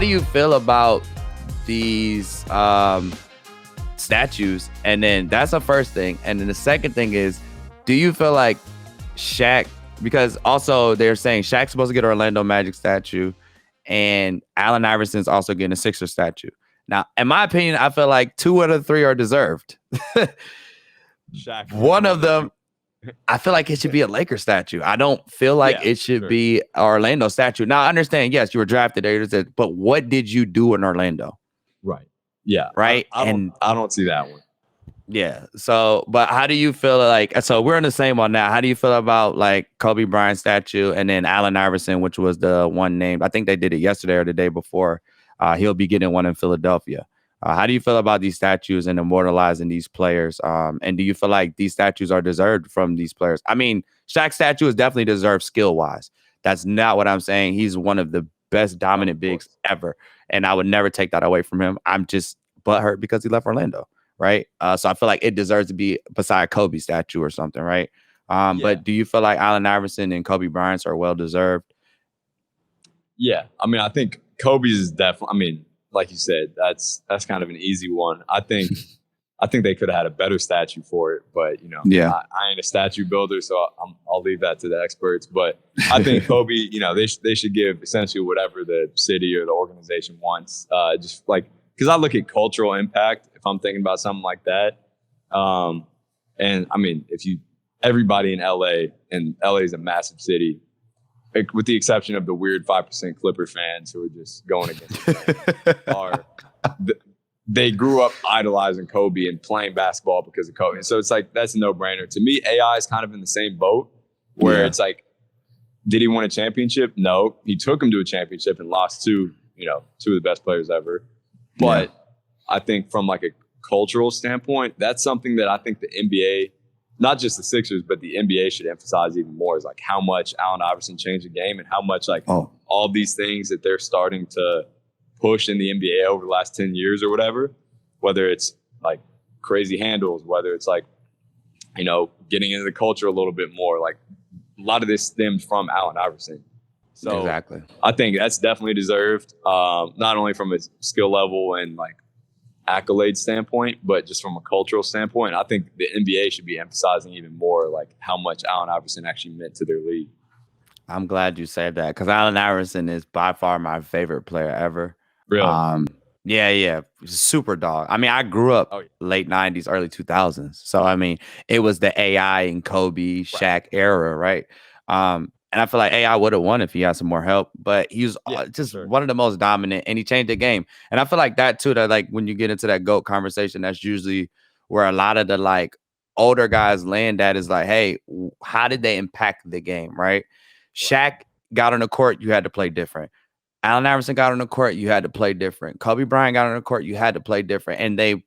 do you feel about these statues? And then that's the first thing. And then the second thing is, do you feel like Shaq, because also they're saying Shaq's supposed to get an Orlando Magic statue and Allen Iverson's also getting a Sixer statue. Now, in my opinion, I feel like 2 out of the 3 are deserved. Shaq, one of them, I feel like it should be a Lakers statue. I don't feel like it should be an Orlando statue. Now, I understand, yes, you were drafted there, but what did you do in Orlando? Right. Yeah. Right. I don't see that one. Yeah. So, but how do you feel like, so we're in the same one now. How do you feel about like Kobe Bryant statue and then Allen Iverson, which was the one named, I think they did it yesterday or the day before. He'll be getting one in Philadelphia. How do you feel about these statues and immortalizing these players? And do you feel like these statues are deserved from these players? I mean, Shaq's statue is definitely deserved skill wise. That's not what I'm saying. He's one of the best dominant bigs ever. And I would never take that away from him. I'm just butthurt because he left Orlando. Right. So I feel like it deserves to be beside Kobe's statue or something. Right. But do you feel like Allen Iverson and Kobe Bryant are well deserved? Yeah. I mean, I think Kobe's is definitely, I mean, like you said, that's kind of an easy one. I think they could have had a better statue for it, but you know, I ain't a statue builder, so I'll leave that to the experts. But I think Kobe, you know, they should give essentially whatever the city or the organization wants. Just like, because I look at cultural impact if I'm thinking about something like that. And I mean, everybody in LA, and LA is a massive city, with the exception of the weird 5% Clipper fans who are just going against them, they grew up idolizing Kobe and playing basketball because of Kobe. And so it's like, that's a no-brainer. To me, AI is kind of in the same boat where it's like, did he win a championship? No. He took him to a championship and lost two of the best players ever. But I think from like a cultural standpoint, that's something that I think the NBA, not just the Sixers, but the NBA should emphasize even more, is like how much Allen Iverson changed the game and how much like all these things that they're starting to push in the NBA over the last 10 years or whatever, whether it's like crazy handles, whether it's like, you know, getting into the culture a little bit more, like a lot of this stemmed from Allen Iverson. So exactly. I think that's definitely deserved, not only from a skill level and like accolade standpoint, but just from a cultural standpoint. I think the NBA should be emphasizing even more like how much Allen Iverson actually meant to their league. I'm glad you said that, because Allen Iverson is by far my favorite player ever. Really? Yeah. Super dog. I mean, I grew up late 90s, early 2000s. So, I mean, it was the AI and Kobe, Shaq era, right? And I feel like AI would have won if he had some more help, but he was one of the most dominant, and he changed the game. And I feel like that too, that like when you get into that GOAT conversation, that's usually where a lot of the like older guys land at, is like, hey, how did they impact the game, right? Shaq got on the court, you had to play different. Allen Iverson got on the court, you had to play different. Kobe Bryant got on the court, you had to play different. And they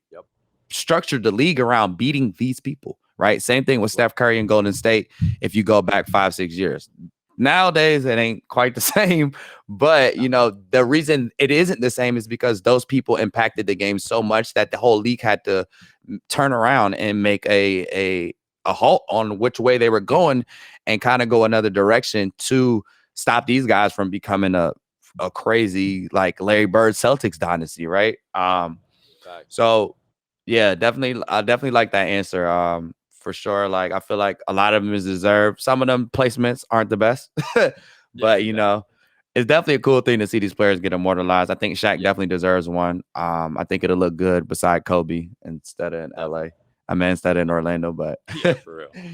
structured the league around beating these people, right? Same thing with Steph Curry and Golden State if you go back 5-6 years. Nowadays, it ain't quite the same, but you know, the reason it isn't the same is because those people impacted the game so much that the whole league had to turn around and make a halt on which way they were going and kind of go another direction to stop these guys from becoming a crazy like Larry Bird Celtics dynasty, right? So yeah, definitely, I definitely like that answer. For sure. Like, I feel like a lot of them is deserved. Some of them placements aren't the best, but you know, it's definitely a cool thing to see these players get immortalized. I think Shaq definitely deserves one. I think it'll look good beside Kobe instead of in LA. I mean, instead of in Orlando, but for real.